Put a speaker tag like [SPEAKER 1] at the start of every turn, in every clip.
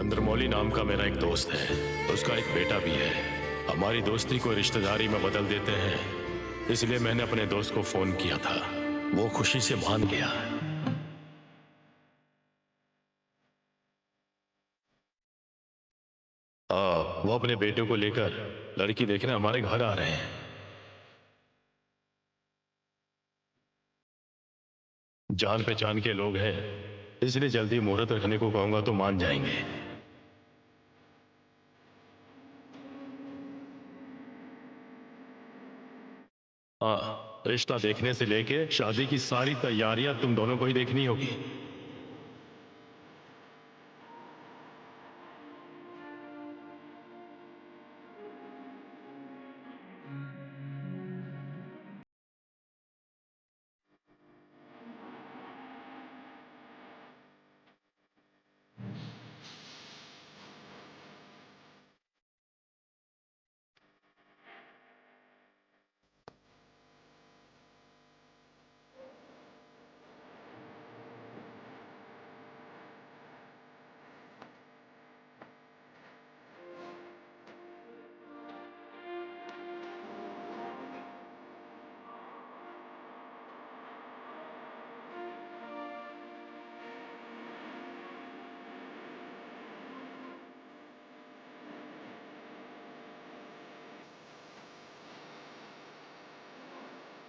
[SPEAKER 1] चंद्रमौली नाम का मेरा एक दोस्त है, उसका एक बेटा भी है। हमारी दोस्ती को रिश्तेदारी में बदल देते हैं, इसलिए मैंने अपने दोस्त को फोन किया था। वो खुशी से मान गया। वो अपने बेटे को लेकर लड़की देखने हमारे घर आ रहे हैं। जान पहचान के लोग हैं, इसलिए जल्दी मुहूर्त रखने को कहूंगा तो मान जाएंगे। हाँ, रिश्ता देखने से लेके शादी की सारी तैयारियां तुम दोनों को ही देखनी होगी।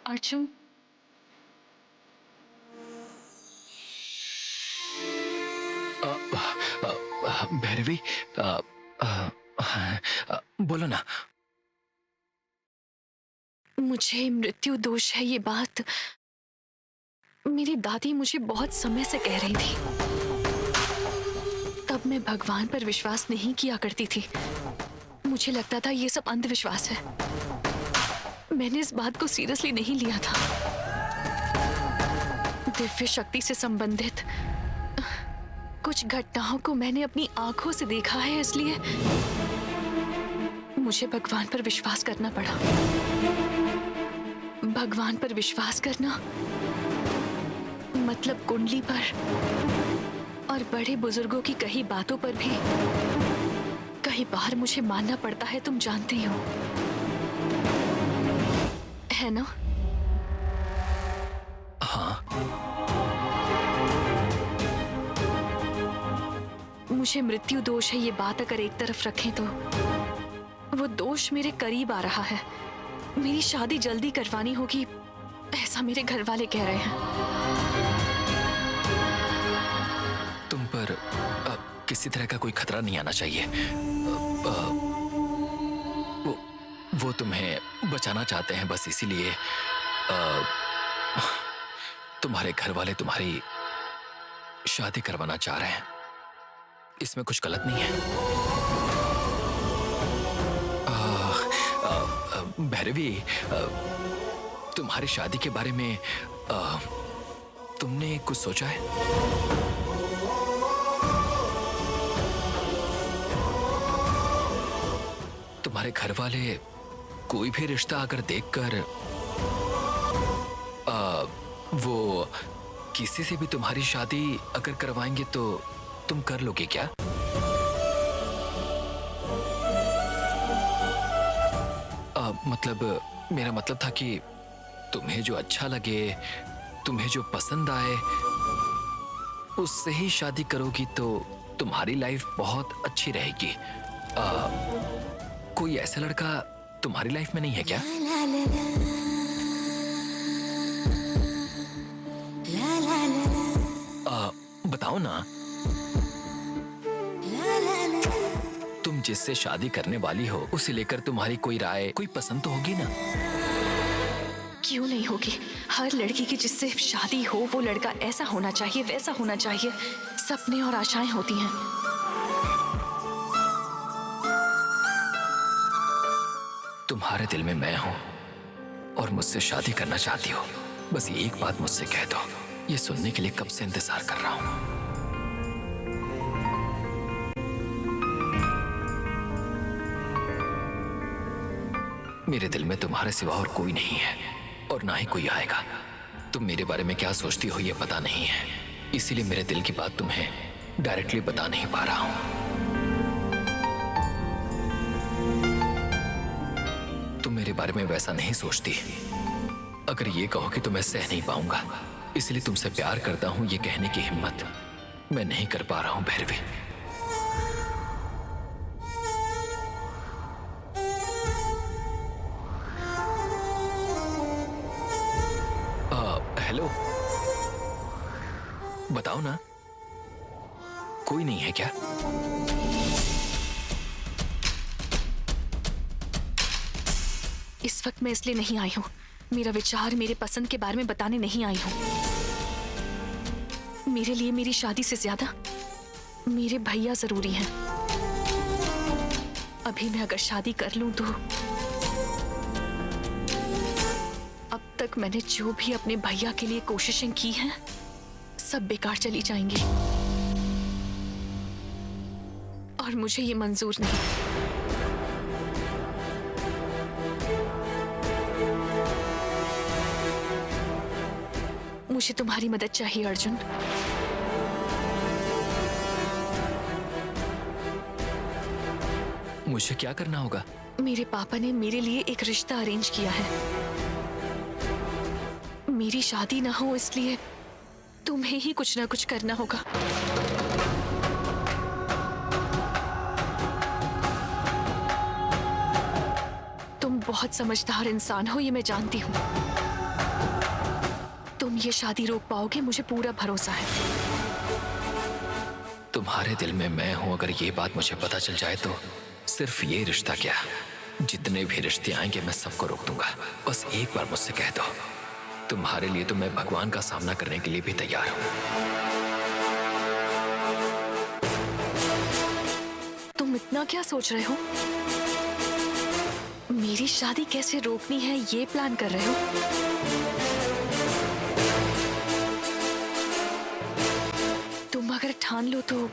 [SPEAKER 2] अर्जुन,
[SPEAKER 3] भैरवी, बोलो ना।
[SPEAKER 2] मुझे मृत्यु दोष है, ये बात मेरी दादी मुझे बहुत समय से कह रही थी। तब मैं भगवान पर विश्वास नहीं किया करती थी। मुझे लगता था ये सब अंधविश्वास है। मैंने इस बात को सीरियसली नहीं लिया था। दिव्य शक्ति से संबंधित कुछ घटनाओं को मैंने अपनी आंखों से देखा है, इसलिए मुझे भगवान पर विश्वास करना पड़ा। भगवान पर विश्वास करना मतलब कुंडली पर और बड़े बुजुर्गों की कही बातों पर भी कई बार मुझे मानना पड़ता है, तुम जानती हो, है ना?
[SPEAKER 3] हाँ।
[SPEAKER 2] मुझे मृत्यु दोष है, ये बात अगर एक तरफ रखें तो वो दोष मेरे करीब आ रहा है। मेरी शादी जल्दी करवानी होगी, ऐसा मेरे घर वाले कह रहे हैं।
[SPEAKER 3] तुम पर किसी तरह का कोई खतरा नहीं आना चाहिए। वो तुम्हें बचाना चाहते हैं, बस इसीलिए तुम्हारे घर वाले तुम्हारी शादी करवाना चाह रहे हैं। इसमें कुछ गलत नहीं है। भैरवी, तुम्हारी शादी के बारे में तुमने कुछ सोचा है? तुम्हारे घर वाले कोई भी रिश्ता अगर देखकर वो किसी से भी तुम्हारी शादी अगर करवाएंगे तो तुम कर लोगे क्या? मतलब मेरा मतलब था कि तुम्हें जो अच्छा लगे, तुम्हें जो पसंद आए, उससे ही शादी करोगी तो तुम्हारी लाइफ बहुत अच्छी रहेगी। कोई ऐसा लड़का तुम्हारी लाइफ में नहीं है क्या? बताओ ना। तुम जिससे शादी करने वाली हो उसे लेकर तुम्हारी कोई राय, कोई पसंद तो होगी ना?
[SPEAKER 2] क्यों नहीं होगी? हर लड़की की जिससे शादी हो वो लड़का ऐसा होना चाहिए, वैसा होना चाहिए, सपने और आशाएं होती हैं।
[SPEAKER 3] तुम्हारे दिल में मैं हूं और मुझसे शादी करना चाहती हो। बस ये एक बात मुझसे कह दो। ये सुनने के लिए कब से इंतजार कर रहा हूं। मेरे दिल में तुम्हारे सिवा और कोई नहीं है और ना ही कोई आएगा। तुम मेरे बारे में क्या सोचती हो ये पता नहीं है, इसीलिए मेरे दिल की बात तुम्हें डायरेक्टली बता नहीं पा रहा हूं। के बारे में वैसा नहीं सोचती। अगर ये कहोगे तो मैं सह नहीं पाऊंगा, इसलिए तुमसे प्यार करता हूं ये कहने की हिम्मत मैं नहीं कर पा रहा हूं भैरवी। हेलो, बताओ ना, कोई नहीं है क्या?
[SPEAKER 2] इस वक्त मैं इसलिए नहीं आई हूँ। मेरा विचार मेरे पसंद के बारे में बताने नहीं आई हूँ। मेरे लिए मेरी शादी से ज्यादा मेरे भैया जरूरी हैं। अभी मैं अगर शादी कर लूं तो अब तक मैंने जो भी अपने भैया के लिए कोशिशें की हैं सब बेकार चली जाएंगी, और मुझे ये मंजूर नहीं। मुझे तुम्हारी मदद चाहिए अर्जुन।
[SPEAKER 3] मुझे क्या करना होगा?
[SPEAKER 2] मेरे पापा ने मेरे लिए एक रिश्ता अरेंज किया है। मेरी शादी ना हो इसलिए तुम्हें ही कुछ ना कुछ करना होगा। तुम बहुत समझदार इंसान हो, ये मैं जानती हूँ। तुम ये शादी रोक पाओगे, मुझे पूरा भरोसा है।
[SPEAKER 3] तुम्हारे दिल में मैं हूं, अगर ये बात मुझे पता चल जाए तो सिर्फ ये रिश्ता क्या, जितने भी रिश्ते आएंगे मैं सबको रोक दूंगा। बस एक बार मुझसे कह दो, तुम्हारे लिए तो मैं भगवान का सामना करने के लिए भी तैयार हूं।
[SPEAKER 2] तुम इतना क्या सोच रहे हो? मेरी शादी कैसे रोकनी है ये प्लान कर रहे हो? तुम अगर ठान लो तो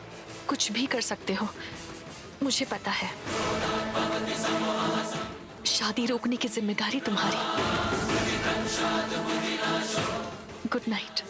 [SPEAKER 2] कुछ भी कर सकते हो, मुझे पता है। शादी रोकने की जिम्मेदारी तुम्हारी। Good night.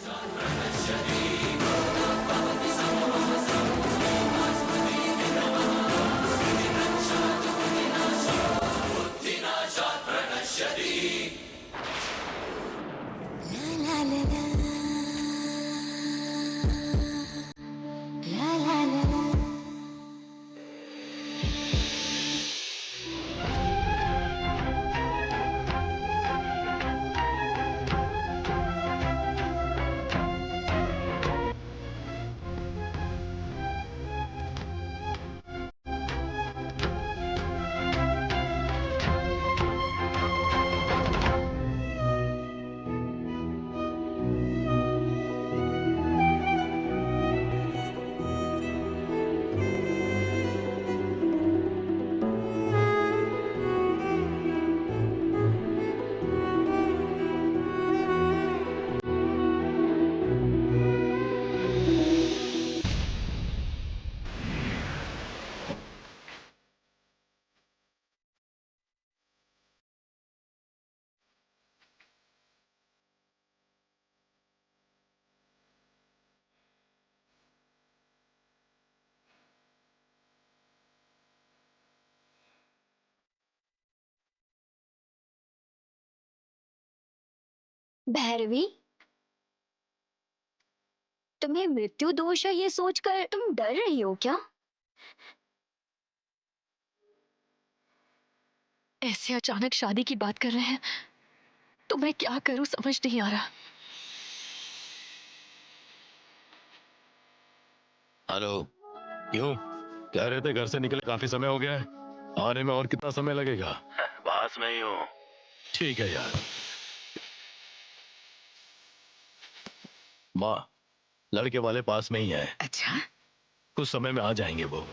[SPEAKER 4] भैरवी, तुम्हें मृत्यु दोष है ये सोचकर तुम डर रही हो क्या?
[SPEAKER 2] ऐसे अचानक शादी की बात कर रहे हैं तो मैं क्या करूं समझ नहीं आ रहा।
[SPEAKER 1] हेलो, क्यों कह रहे थे घर से निकले काफी समय हो गया है, आने में और कितना समय लगेगा? पास में ही हूँ। ठीक है यार। माँ, लड़के वाले पास में ही है।
[SPEAKER 2] अच्छा,
[SPEAKER 1] कुछ समय में आ जाएंगे वो।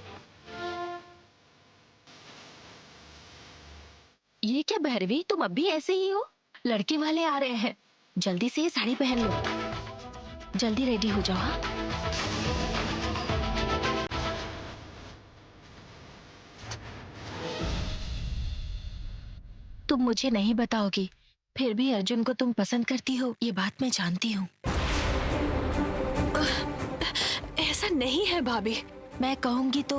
[SPEAKER 4] ये क्या भैरवी, तुम अब भी ऐसे ही हो? लड़के वाले आ रहे हैं, जल्दी से ये साड़ी पहन लो। जल्दी रेडी हो जाओ। हाँ, तुम मुझे नहीं बताओगी, फिर भी अर्जुन को तुम पसंद करती हो, ये बात मैं जानती हूँ।
[SPEAKER 2] ऐसा नहीं है भाभी।
[SPEAKER 4] मैं कहूंगी तो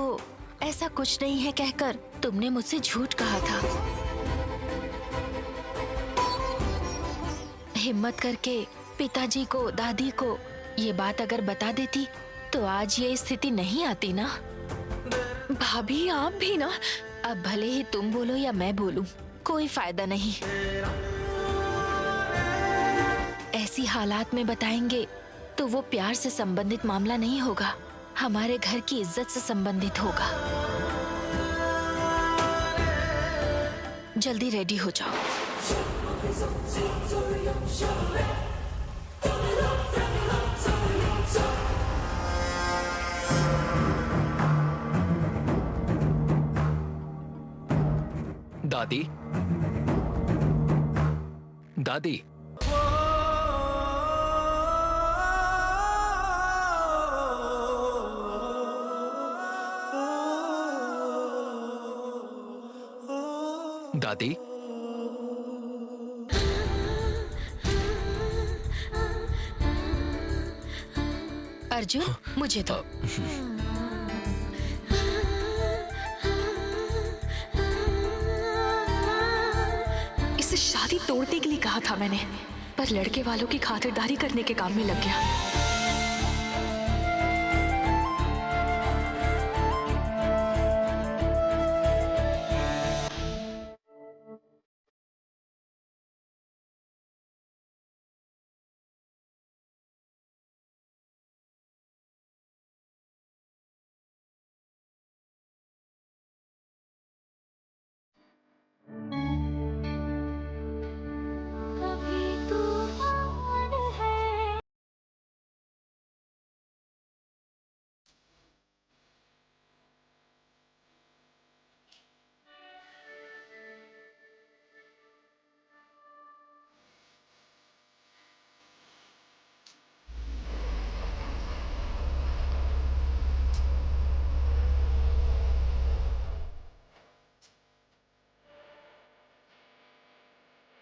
[SPEAKER 4] ऐसा कुछ नहीं है कहकर तुमने मुझसे झूठ कहा था। हिम्मत करके पिताजी को, दादी को ये बात अगर बता देती तो आज ये स्थिति नहीं आती ना।
[SPEAKER 2] भाभी आप भी ना।
[SPEAKER 4] अब भले ही तुम बोलो या मैं बोलूं, कोई फायदा नहीं। ऐसी हालात में बताएंगे तो वो प्यार से संबंधित मामला नहीं होगा, हमारे घर की इज्जत से संबंधित होगा। जल्दी रेडी हो जाओ।
[SPEAKER 3] दादी, दादी, दादी,
[SPEAKER 4] अर्जुन, मुझे दो।
[SPEAKER 2] इसे शादी तोड़ने के लिए कहा था मैंने, पर लड़के वालों की खातिरदारी करने के काम में लग गया।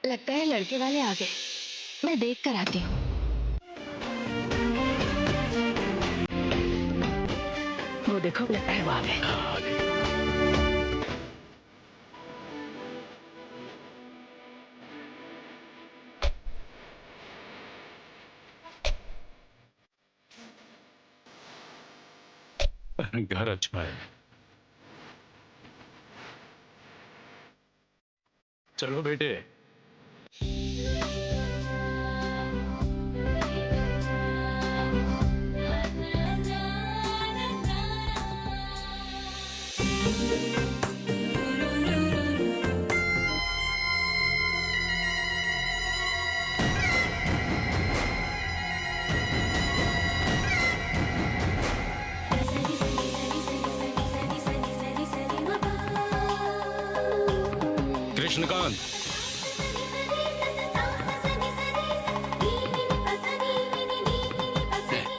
[SPEAKER 4] लगता है लड़के वाले आ गए, मैं देख कर आती हूँ। वो देखो, लगता है वो आ गए।
[SPEAKER 1] घर अच्छा है। चलो बेटे। कृष्णकांत,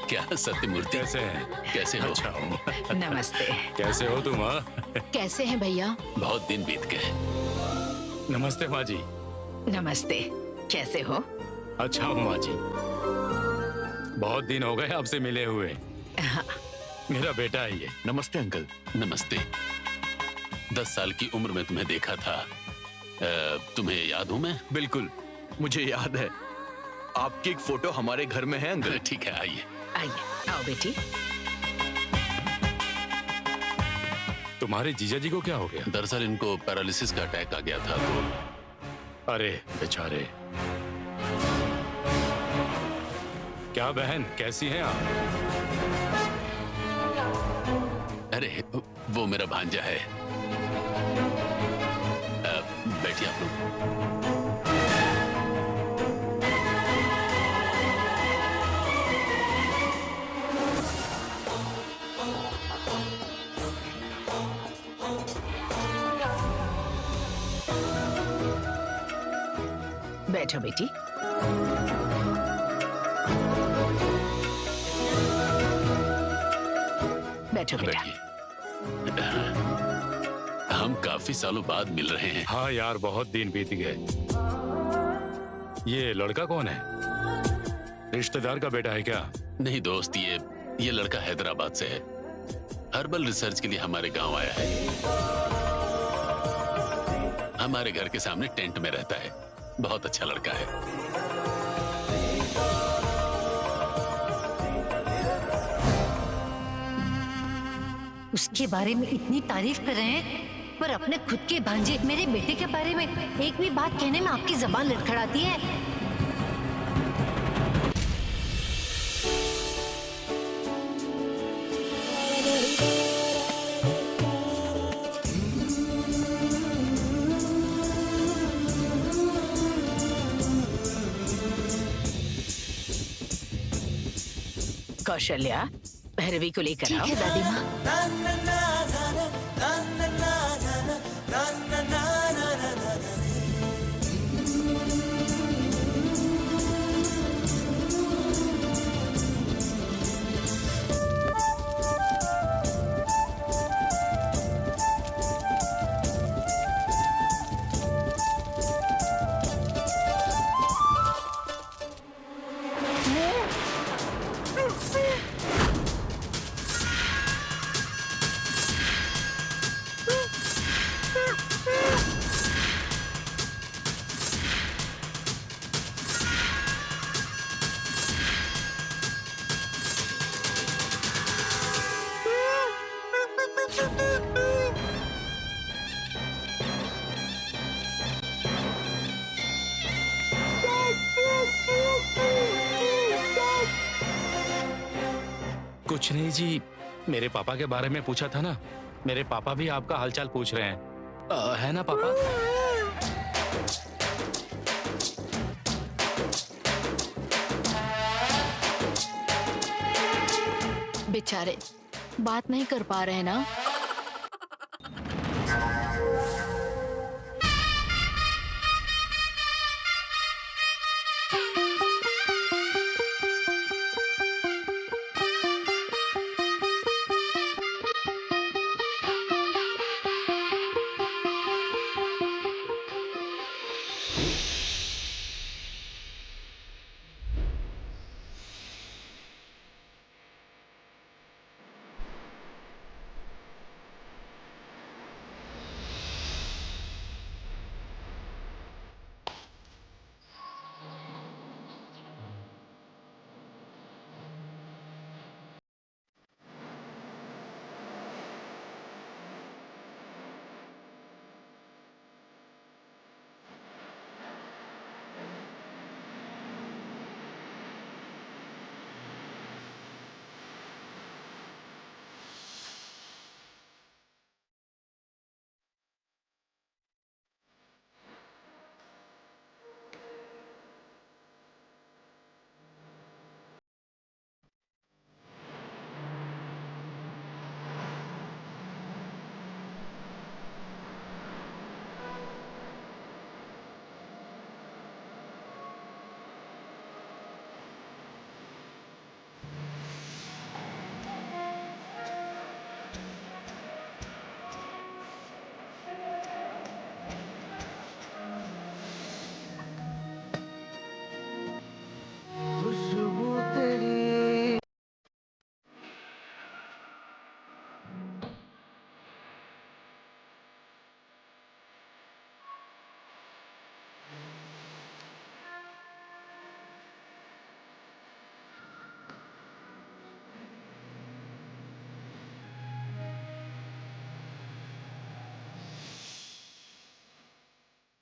[SPEAKER 5] क्या सत्यमूर्ति,
[SPEAKER 1] कैसे हैं?
[SPEAKER 5] कैसे हो?
[SPEAKER 1] अच्छा हूँ।
[SPEAKER 6] नमस्ते।
[SPEAKER 1] कैसे हो तुम? हाँ,
[SPEAKER 6] कैसे हैं भैया?
[SPEAKER 5] बहुत दिन बीत गए।
[SPEAKER 1] नमस्ते माँ जी।
[SPEAKER 6] नमस्ते। कैसे हो?
[SPEAKER 1] अच्छा हूँ माँ जी। बहुत दिन हो गए आपसे मिले हुए।
[SPEAKER 6] हाँ।
[SPEAKER 1] मेरा बेटा है ये।
[SPEAKER 5] नमस्ते अंकल। नमस्ते। 10 साल की उम्र में तुम्हें देखा था। तुम्हें याद हूँ मैं?
[SPEAKER 7] बिल्कुल, मुझे याद है। आपकी एक फोटो हमारे घर में है अंकल।
[SPEAKER 5] ठीक है, आइए।
[SPEAKER 6] आइए, आओ बेटी।
[SPEAKER 1] तुम्हारे जीजा जी को क्या हो गया?
[SPEAKER 5] दरअसल इनको पैरालिसिस का अटैक आ गया था तो।
[SPEAKER 1] अरे बेचारे। क्या बहन, कैसी हैं आप?
[SPEAKER 5] अरे वो मेरा भांजा है। बैठिए आप लोग।
[SPEAKER 6] बैठो बेटी। बैठो बेटा।
[SPEAKER 5] बैठिए। हम काफी सालों बाद मिल रहे हैं।
[SPEAKER 1] हाँ यार, बहुत दिन बीत गए। ये लड़का कौन है? रिश्तेदार का बेटा है क्या?
[SPEAKER 5] नहीं दोस्त, ये लड़का हैदराबाद से है। हर्बल रिसर्च के लिए हमारे गांव आया है। हमारे घर के सामने टेंट में रहता है। बहुत अच्छा लड़का है।
[SPEAKER 8] उसके बारे में इतनी तारीफ कर रहे हैं, पर अपने खुद के भांजे मेरे बेटे के बारे में एक भी बात कहने में आपकी जबान लड़खड़ाती है।
[SPEAKER 6] कौशल्या, भैरवी को लेकर
[SPEAKER 4] ठीक
[SPEAKER 6] आओ।
[SPEAKER 4] है दादी माँ।
[SPEAKER 1] कुछ नहीं जी, मेरे पापा के बारे में पूछा था ना। मेरे पापा भी आपका हालचाल पूछ रहे हैं, है ना पापा?
[SPEAKER 4] बेचारे बात नहीं कर पा रहे हैं ना।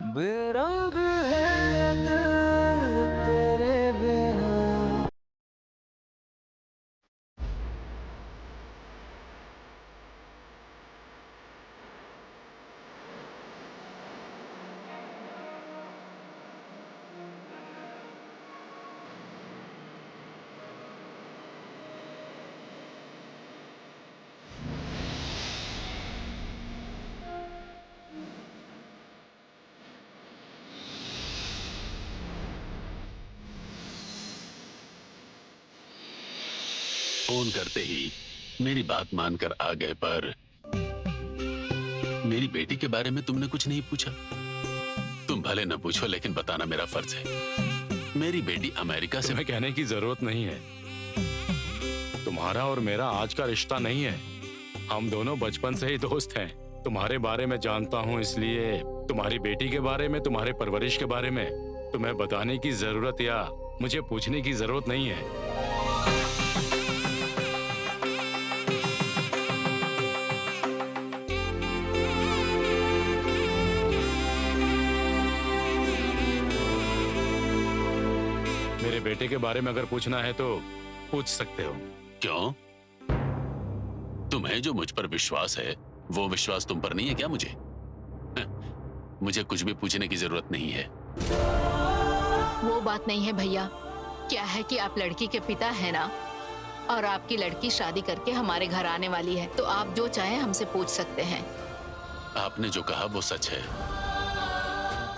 [SPEAKER 9] बेरंग है दिल तेरे बिना।
[SPEAKER 5] फोन करते ही मेरी बात मानकर आ गए, पर मेरी बेटी के बारे में तुमने कुछ नहीं पूछा। तुम भले न पूछो, लेकिन बताना मेरा फर्ज है। मेरी बेटी अमेरिका से।
[SPEAKER 1] तुम्हें कहने की जरूरत नहीं है। तुम्हारा और मेरा आज का रिश्ता नहीं है। हम दोनों बचपन से ही दोस्त हैं। तुम्हारे बारे में जानता हूँ, इसलिए तुम्हारी बेटी के बारे में, तुम्हारे परवरिश के बारे में तुम्हें बताने की जरूरत या मुझे पूछने की जरूरत नहीं है। मेरे बेटे के बारे में अगर पूछना है तो पूछ सकते हो।
[SPEAKER 5] क्यों? तुम्हें जो मुझ पर विश्वास है वो विश्वास तुम पर नहीं है क्या मुझे? मुझे कुछ भी पूछने की जरूरत नहीं है।
[SPEAKER 6] वो बात नहीं है भैया। क्या है कि आप लड़की के पिता हैं ना, और आपकी लड़की शादी करके हमारे घर आने वाली है, तो आप जो चाहें हमसे पूछ सकते हैं।
[SPEAKER 5] आपने जो कहा वो सच है,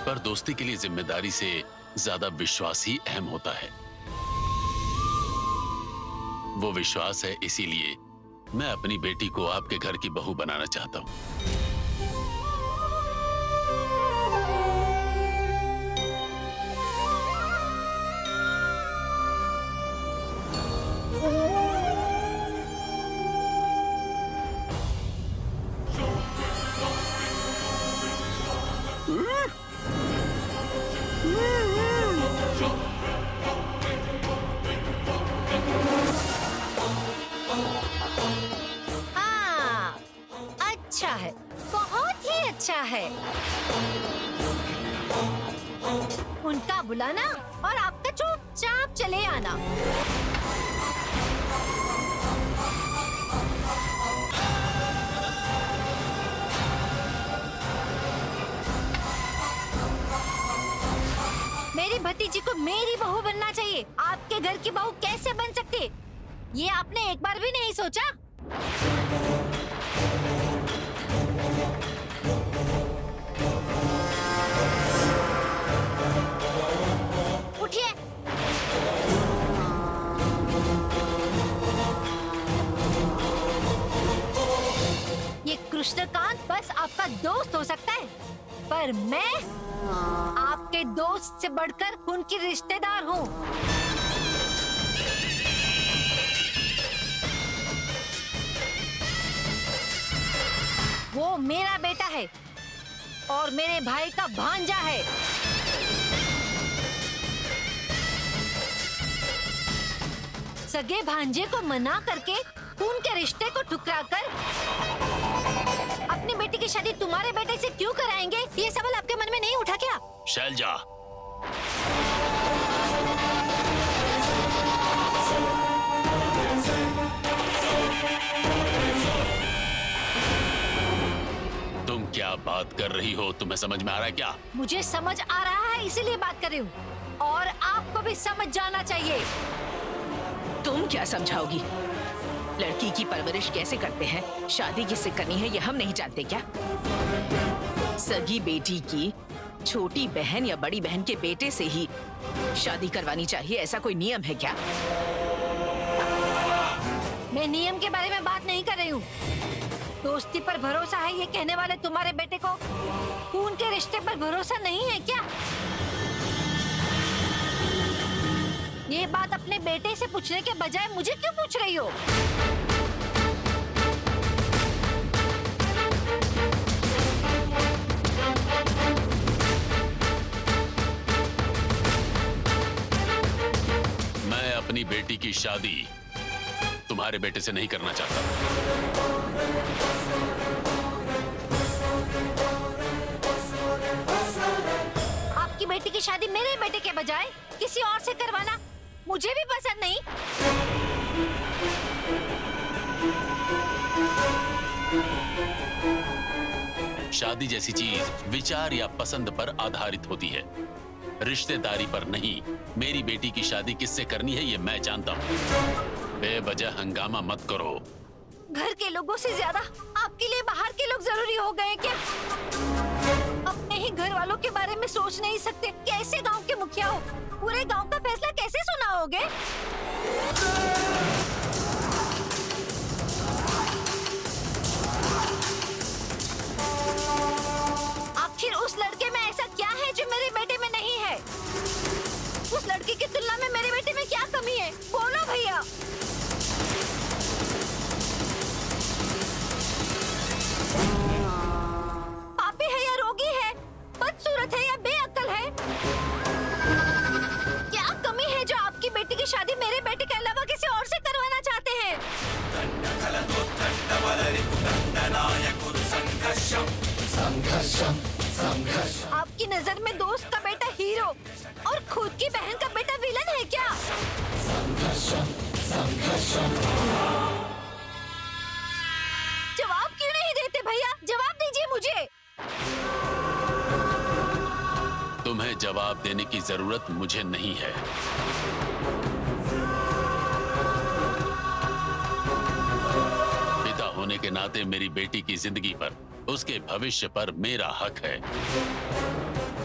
[SPEAKER 5] पर दोस्ती के लिए जिम्मेदारी से ज्यादा विश्वास ही अहम होता है। वो विश्वास है, इसीलिए मैं अपनी बेटी को आपके घर की बहू बनाना चाहता हूँ।
[SPEAKER 8] हाँ, अच्छा है, बहुत ही अच्छा है। उनका बुलाना और आपका चुपचाप चले आना। मेरी भतीजी को मेरी बहू बनना चाहिए। आपके घर की बहू कैसे बन सकती? ये आपने एक बार भी नहीं सोचा? उठिए। ये कृष्णकांत बस आपका दोस्त हो सकता है, पर मैं आपके दोस्त से बढ़कर उनकी रिश्तेदार हूँ। वो मेरा बेटा है और मेरे भाई का भांजा है। सगे भांजे को मना करके खून के रिश्ते को ठुकराकर अपनी बेटी की शादी तुम्हारे बेटे से क्यों कराएंगे? ये सवाल आपके मन में नहीं उठा क्या?
[SPEAKER 5] शैलजा, तुम क्या बात कर रही हो? तुम्हें समझ में आ रहा है क्या?
[SPEAKER 8] मुझे समझ आ रहा है, इसीलिए बात कर रही हूँ, और आपको भी समझ जाना चाहिए।
[SPEAKER 6] तुम क्या समझाओगी? लड़की की परवरिश कैसे करते हैं, शादी किससे करनी है, ये हम नहीं जानते क्या? सगी बेटी की छोटी बहन या बड़ी बहन के बेटे से ही शादी करवानी चाहिए, ऐसा कोई नियम है क्या?
[SPEAKER 8] मैं नियम के बारे में बात नहीं कर रही हूँ। दोस्ती पर भरोसा है ये कहने वाले तुम्हारे बेटे को खून के रिश्ते पर भरोसा नहीं है क्या? ये बात अपने बेटे से पूछने के बजाय मुझे क्यों पूछ रही हो?
[SPEAKER 5] मैं अपनी बेटी की शादी तुम्हारे बेटे से नहीं करना चाहता।
[SPEAKER 8] आपकी बेटी की शादी मेरे बेटे के बजाय किसी और से करवाना मुझे भी पसंद नहीं।
[SPEAKER 5] शादी जैसी चीज विचार या पसंद पर आधारित होती है, रिश्तेदारी पर नहीं। मेरी बेटी की शादी किससे करनी है ये मैं जानता हूँ। बेवजह हंगामा मत करो।
[SPEAKER 8] घर के लोगों से ज्यादा आपके लिए बाहर के लोग जरूरी हो गए क्या? अपने ही घर वालों के बारे में सोच नहीं सकते? कैसे गांव के मुखिया हो? पूरे गांव का फैसला कैसे सुनाओगे? आखिर उस लड़के में ऐसा क्या है जो मेरे बेटे में नहीं है? उस लड़की की तुलना में मेरे बेटे में क्या कमी है? बोलो भैया। पापी है या रोगी है? बदसूरत है या बेअक्ल है? क्या कमी है जो आपकी बेटी की शादी मेरे बेटे के अलावा किसी और से करवाना चाहते हैं? आपकी नजर में दोस्त का बेटा हीरो और खुद की बहन का बेटा विलन है क्या? जवाब क्यों नहीं देते भैया? जवाब दीजिए मुझे।
[SPEAKER 5] तुम्हें जवाब देने की जरूरत मुझे नहीं है। पिता होने के नाते मेरी बेटी की जिंदगी पर, उसके भविष्य पर मेरा हक है।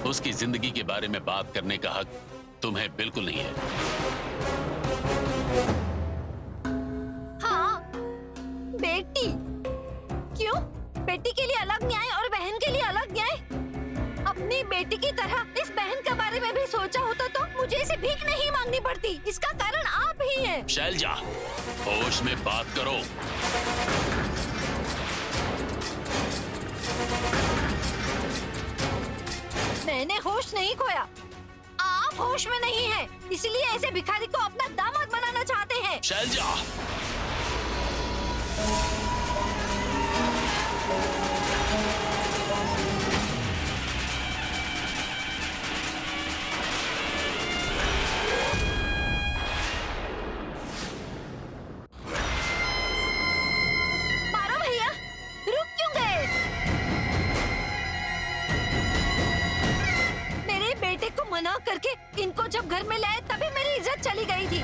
[SPEAKER 5] उसकी जिंदगी के बारे में बात करने का हक तुम्हें बिल्कुल नहीं है।
[SPEAKER 8] हाँ, बेटी। क्यों? बेटी के लिए अलग न्याय और बहन के लिए अलग न्याय? अपनी बेटी की तरह इस बहन के बारे में भी सोचा होता तो मुझे इसे भीख नहीं मांगनी पड़ती। इसका कारण आप ही हैं।
[SPEAKER 5] शैलजा, होश में बात करो।
[SPEAKER 8] मैंने होश नहीं खोया, आप होश में नहीं हैं, इसलिए ऐसे भिखारी को अपना दामाद बनाना चाहते हैं।
[SPEAKER 5] शैलजा,
[SPEAKER 8] मारो भैया, रुक क्यों गए? मेरे बेटे को मना करके इनको जब घर में लाए तभी मेरी इज्जत चली गई थी।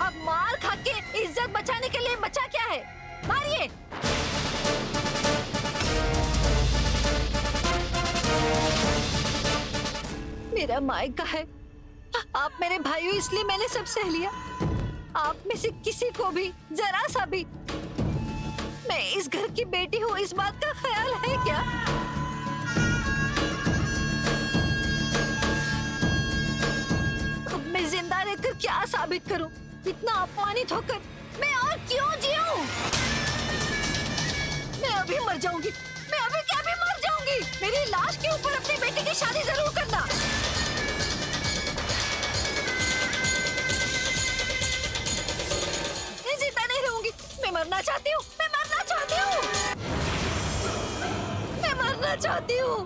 [SPEAKER 8] अब मार खा के इज्जत बचाने के लिए बचा क्या है? मारिए। मेरा मायका है, आप मेरे भाई हो इसलिए मैंने सब सह लिया। आप में से किसी को भी जरा सा भी मैं इस घर की बेटी हूँ इस बात का ख्याल है क्या? अब मैं जिंदा रहकर क्या साबित करूं? इतना अपमानित होकर मैं और क्यों जीऊं? मैं अभी मर जाऊंगी, मैं अभी क्या भी मर जाऊंगी। मेरी लाश के ऊपर अपनी बेटी की शादी जरूर करना। मैं जिंदा नहीं रहूंगी, मैं मरना चाहती हूँ, मैं मरना चाहती हूँ, मैं मरना चाहती हूँ।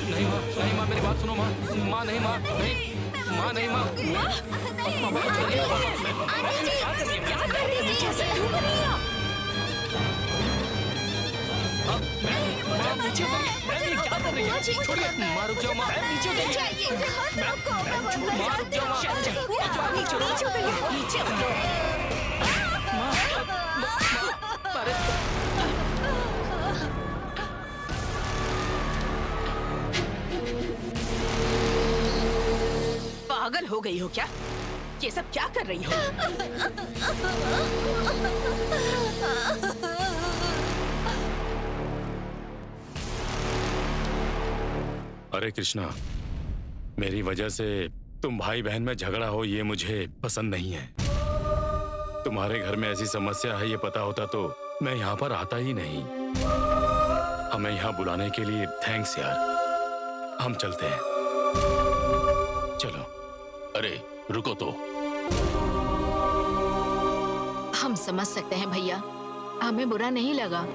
[SPEAKER 3] नहीं माँ, मेरी बात सुनो माँ। माँ नहीं, माँ नहीं, माँ नहीं, माँ। क्या कर रही है? छोड़िए, माँ रुक जाओ, माँ नीचे उतरिए। माँ रुक जाओ,
[SPEAKER 6] पागल हो गई हो क्या? ये सब क्या कर रही हो?
[SPEAKER 1] अरे कृष्णा, मेरी वजह से तुम भाई बहन में झगड़ा हो ये मुझे पसंद नहीं है। तुम्हारे घर में ऐसी समस्या है ये पता होता तो मैं यहाँ पर आता ही नहीं। हमें यहाँ बुलाने के लिए थैंक्स यार। हम चलते हैं, चलो।
[SPEAKER 5] अरे रुको तो।
[SPEAKER 4] हम समझ सकते हैं भैया, हमें बुरा नहीं लगा।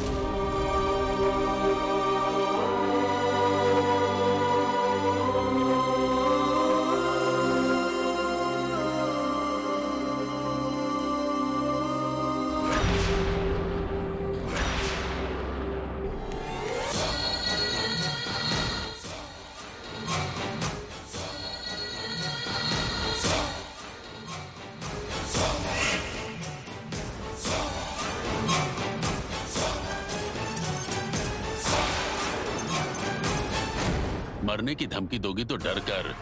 [SPEAKER 5] मरने की धमकी दोगी तो डर कर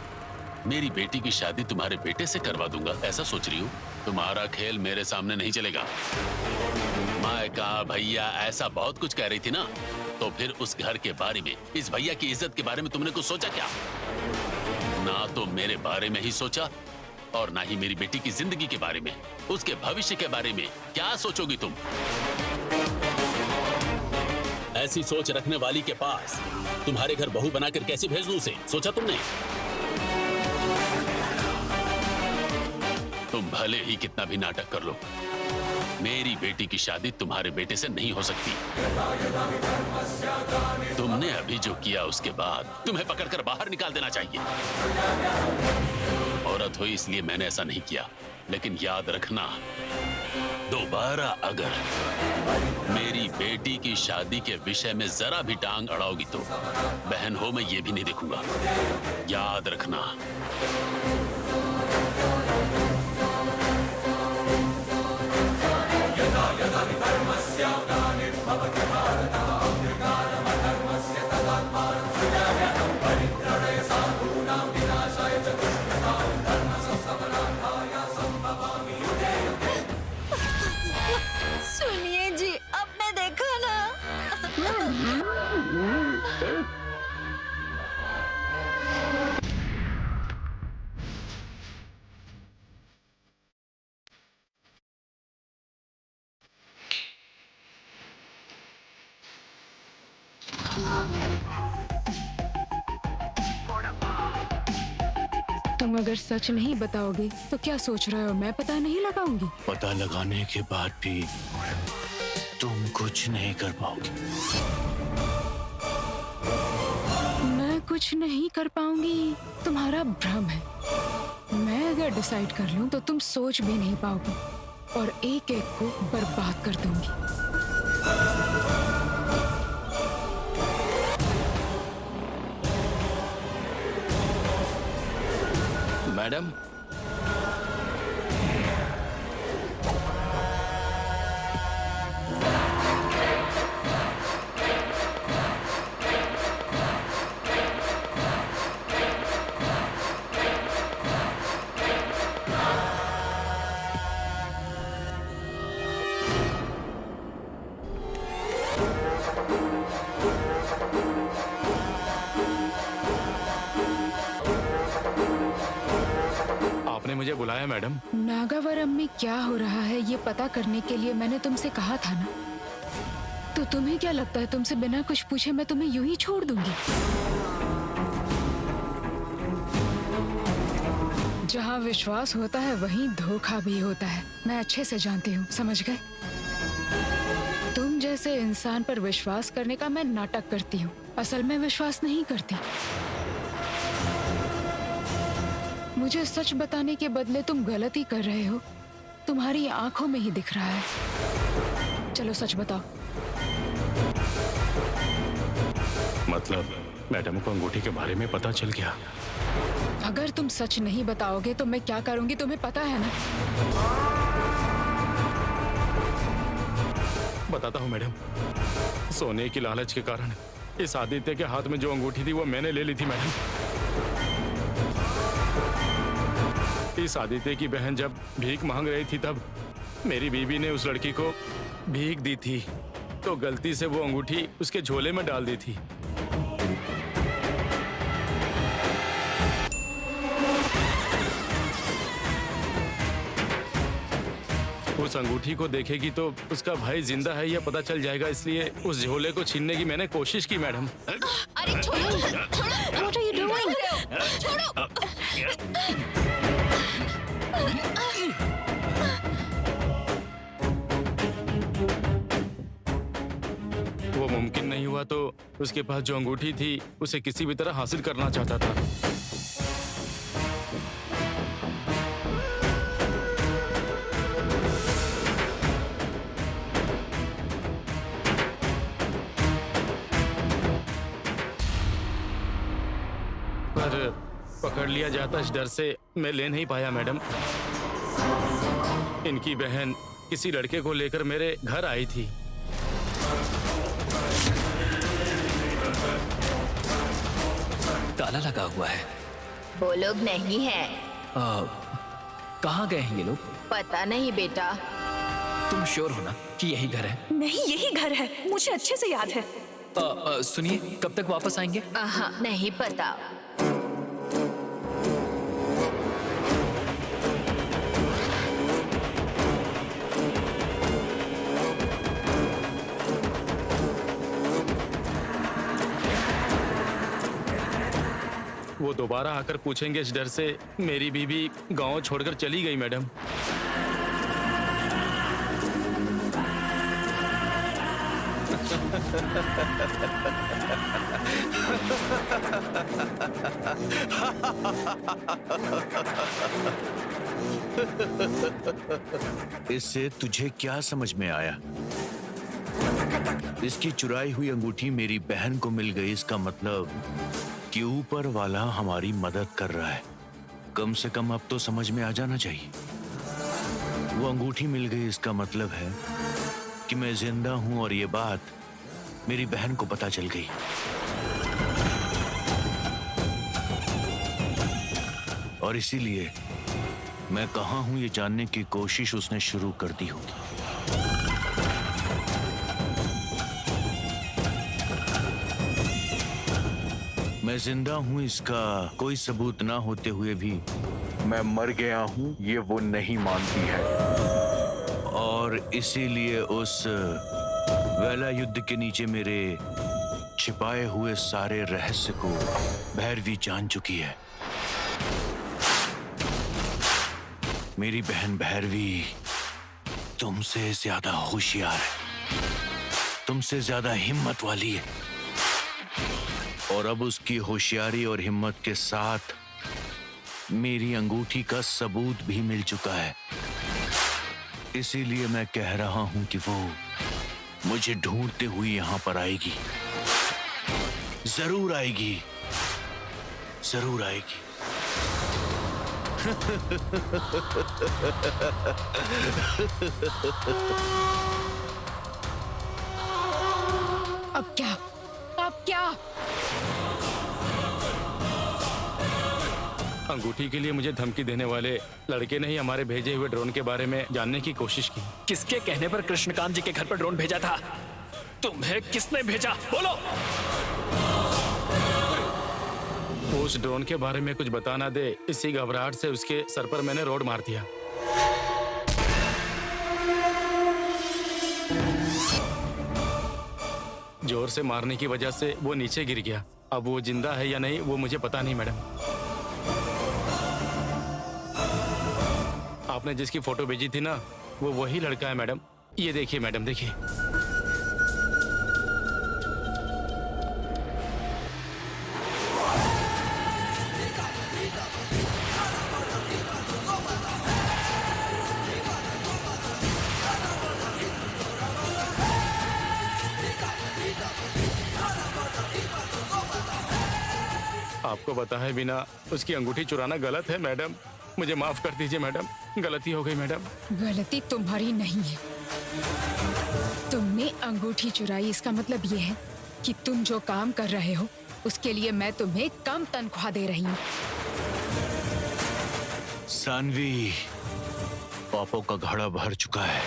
[SPEAKER 5] मेरी बेटी की शादी तुम्हारे बेटे से करवा दूंगा, ऐसा सोच रही हो? तुम्हारा खेल मेरे सामने नहीं चलेगा। मायका भैया ऐसा बहुत कुछ कह रही थी ना, तो फिर उस घर के बारे में, इस भैया की इज्जत के बारे में तुमने कुछ सोचा क्या? ना तो मेरे बारे में ही सोचा और ना ही मेरी बेटी की जिंदगी के बारे में, उसके भविष्य के बारे में क्या सोचोगी तुम? ऐसी सोच रखने वाली के पास तुम्हारे घर बहू बनाकर कैसे भेज दूं उसे? सोचा तुमने? तुम भले ही कितना भी नाटक कर लो, मेरी बेटी की शादी तुम्हारे बेटे से नहीं हो सकती। तुमने अभी जो किया उसके बाद तुम्हें पकड़कर बाहर निकाल देना चाहिए। औरत हो इसलिए मैंने ऐसा नहीं किया, लेकिन याद रखना, दोबारा अगर मेरी बेटी की शादी के विषय में जरा भी टांग अड़ाओगी तो बहन हो मैं ये भी नहीं देखूंगा। याद रखना।
[SPEAKER 8] सुनिए जी, आपने देखा ना?
[SPEAKER 10] तुम अगर सच नहीं बताओगे तो क्या सोच रहे हो मैं पता नहीं लगाऊंगी?
[SPEAKER 7] पता लगाने के बाद भी तुम कुछ नहीं कर पाओगे।
[SPEAKER 10] मैं कुछ नहीं कर पाऊंगी, तुम्हारा भ्रम है। मैं अगर डिसाइड कर लूं तो तुम सोच भी नहीं पाओगे और एक एक को बर्बाद कर दूंगी।
[SPEAKER 3] मैडम,
[SPEAKER 1] आपने मुझे बुलाया मैडम?
[SPEAKER 10] नागावरम में क्या हो रहा है ये पता करने के लिए मैंने तुमसे कहा था ना। तो तुम्हें क्या लगता है तुमसे बिना कुछ पूछे मैं तुम्हें यूं ही छोड़ दूंगी? जहाँ विश्वास होता है वहीं धोखा भी होता है। मैं अच्छे से जानती हूँ, समझ गए? तुम जैसे इंसान पर विश्वास करने का मैं नाटक करती हूँ, असल में विश्वास नहीं करती। मुझे सच बताने के बदले तुम गलती कर रहे हो, तुम्हारी आंखों में ही दिख रहा है। चलो सच बताओ।
[SPEAKER 1] मतलब मैडम को अंगूठी के बारे में पता चल गया?
[SPEAKER 10] अगर तुम सच नहीं बताओगे तो मैं क्या करूंगी तुम्हें पता है ना?
[SPEAKER 1] बताता हूँ मैडम। सोने की लालच के कारण इस आदित्य के हाथ में जो अंगूठी थी वो मैंने ले ली थी मैडम। इस आदित्य की बहन जब भीख मांग रही थी तब मेरी बीवी ने उस लड़की को भीख दी थी, तो गलती से वो अंगूठी उसके झोले में डाल दी थी। उस अंगूठी को देखेगी तो उसका भाई जिंदा है यह पता चल जाएगा, इसलिए उस झोले को छीनने की मैंने कोशिश की मैडम।
[SPEAKER 8] अरे छोड़ो, छोड़ो। What are you doing? छोड़ो।
[SPEAKER 1] वो मुमकिन नहीं हुआ तो उसके पास जो अंगूठी थी उसे किसी भी तरह हासिल करना चाहता था। पर पकड़ लिया जाता इस डर से मैं ले नहीं पाया मैडम। इनकी बहन किसी लड़के को लेकर मेरे घर आई थी।
[SPEAKER 3] ताला लगा हुआ है।
[SPEAKER 4] वो लोग नहीं है।
[SPEAKER 3] कहाँ गए हैं ये लोग?
[SPEAKER 4] पता नहीं बेटा।
[SPEAKER 3] तुम श्योर हो ना कि यही घर है?
[SPEAKER 2] नहीं, यही घर है, मुझे अच्छे से याद है।
[SPEAKER 3] सुनिए, कब तक वापस आएंगे?
[SPEAKER 4] नहीं पता।
[SPEAKER 1] दोबारा आकर पूछेंगे इस डर से मेरी बीवी गांव छोड़कर चली गई मैडम।
[SPEAKER 7] इससे तुझे क्या समझ में आया? इसकी चुराई हुई अंगूठी मेरी बहन को मिल गई, इसका मतलब कि ऊपर वाला हमारी मदद कर रहा है। कम से कम अब तो समझ में आ जाना चाहिए। वो अंगूठी मिल गई, इसका मतलब है कि मैं जिंदा हूं और ये बात मेरी बहन को पता चल गई। और इसीलिए मैं कहां हूं ये जानने की कोशिश उसने शुरू कर दी होगी। मैं जिंदा हूं इसका कोई सबूत ना होते हुए भी मैं मर गया हूं ये वो नहीं मानती है, और इसीलिए उस वेला युद्ध के नीचे मेरे छिपाए हुए सारे रहस्य को भैरवी जान चुकी है। मेरी बहन भैरवी तुमसे ज्यादा होशियार है, तुमसे ज्यादा हिम्मत वाली है, और अब उसकी होशियारी और हिम्मत के साथ मेरी अंगूठी का सबूत भी मिल चुका है। इसीलिए मैं कह रहा हूं कि वो मुझे ढूंढते हुए यहां पर आएगी, जरूर आएगी, जरूर आएगी।
[SPEAKER 10] अब क्या? अब क्या?
[SPEAKER 1] अंगूठी के लिए मुझे धमकी देने वाले लड़के ने ही हमारे भेजे हुए ड्रोन के बारे में जानने की कोशिश की।
[SPEAKER 3] किसके कहने पर कृष्णकांत जी के घर पर ड्रोन भेजा था? तुम्हें किसने भेजा? बोलो।
[SPEAKER 1] वो उस ड्रोन के बारे में कुछ बता ना दे, इसी घबराहट से उसके सर पर मैंने रोड मार दिया। जोर से मारने की वजह से वो नीचे गिर गया। अब वो जिंदा है या नहीं वो मुझे पता नहीं मैडम। आपने जिसकी फोटो भेजी थी ना, वो वही लड़का है मैडम। ये देखिए मैडम, देखिए। आपको बताए बिना उसकी अंगूठी चुराना गलत है मैडम। मुझे माफ कर दीजिए मैडम, गलती हो गई मैडम।
[SPEAKER 10] गलती तुम्हारी नहीं है, तुमने अंगूठी चुराई। इसका मतलब ये है कि तुम जो काम कर रहे हो उसके लिए मैं तुम्हें कम तनख्वाह दे रही हूँ।
[SPEAKER 7] सानवी, पापों का घड़ा भर चुका है।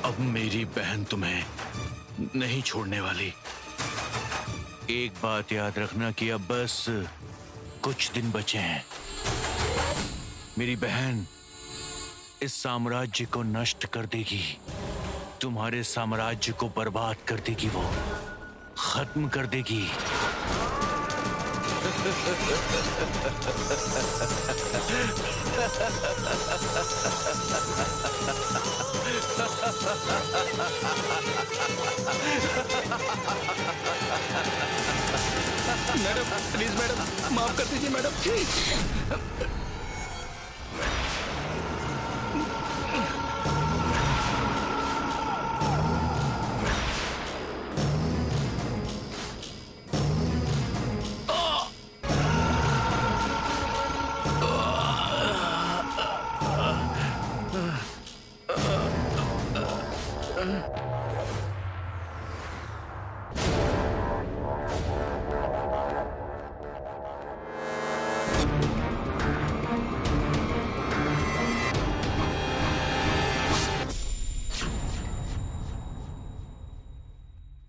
[SPEAKER 7] अब मेरी बहन तुम्हें नहीं छोड़ने वाली। एक बात याद रखना कि अब बस कुछ दिन बचे हैं। मेरी बहन इस साम्राज्य को नष्ट कर देगी, तुम्हारे साम्राज्य को बर्बाद कर देगी, वो खत्म कर देगी।
[SPEAKER 1] मैडम प्लीज मैडम, माफ कर दीजिए मैडम।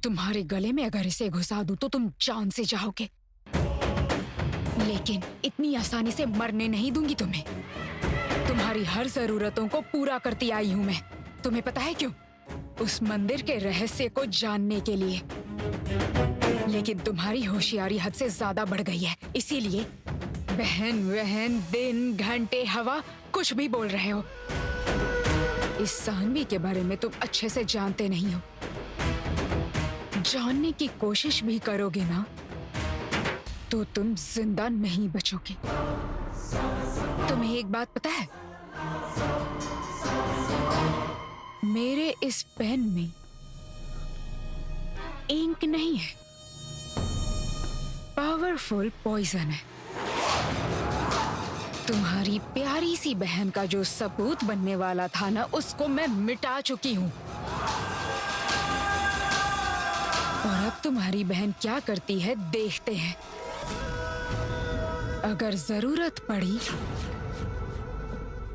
[SPEAKER 10] तुम्हारे गले में अगर इसे घुसा दूं तो तुम जान से जाओगे, लेकिन इतनी आसानी से मरने नहीं दूंगी तुम्हें। तुम्हारी हर जरूरतों को पूरा करती आई हूं मैं। तुम्हें पता है क्यों? उस मंदिर के रहस्य को जानने के लिए। लेकिन तुम्हारी होशियारी हद से ज्यादा बढ़ गई है, इसीलिए बहन वहन दिन घंटे हवा कुछ भी बोल रहे हो। इस सानवी के बारे में तुम अच्छे से जानते नहीं हो। जानने की कोशिश भी करोगे ना तो तुम जिंदा नहीं बचोगे। तुम्हें एक बात पता है, मेरे इस पेन में इंक नहीं है, पावरफुल पॉइजन है। तुम्हारी प्यारी सी बहन का जो सबूत बनने वाला था ना, उसको मैं मिटा चुकी हूँ। और अब तुम्हारी बहन क्या करती है देखते हैं। अगर जरूरत पड़ी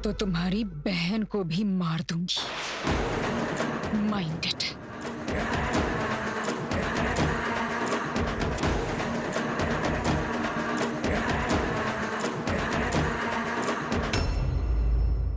[SPEAKER 10] तो तुम्हारी बहन को भी मार दूंगी। Mind it.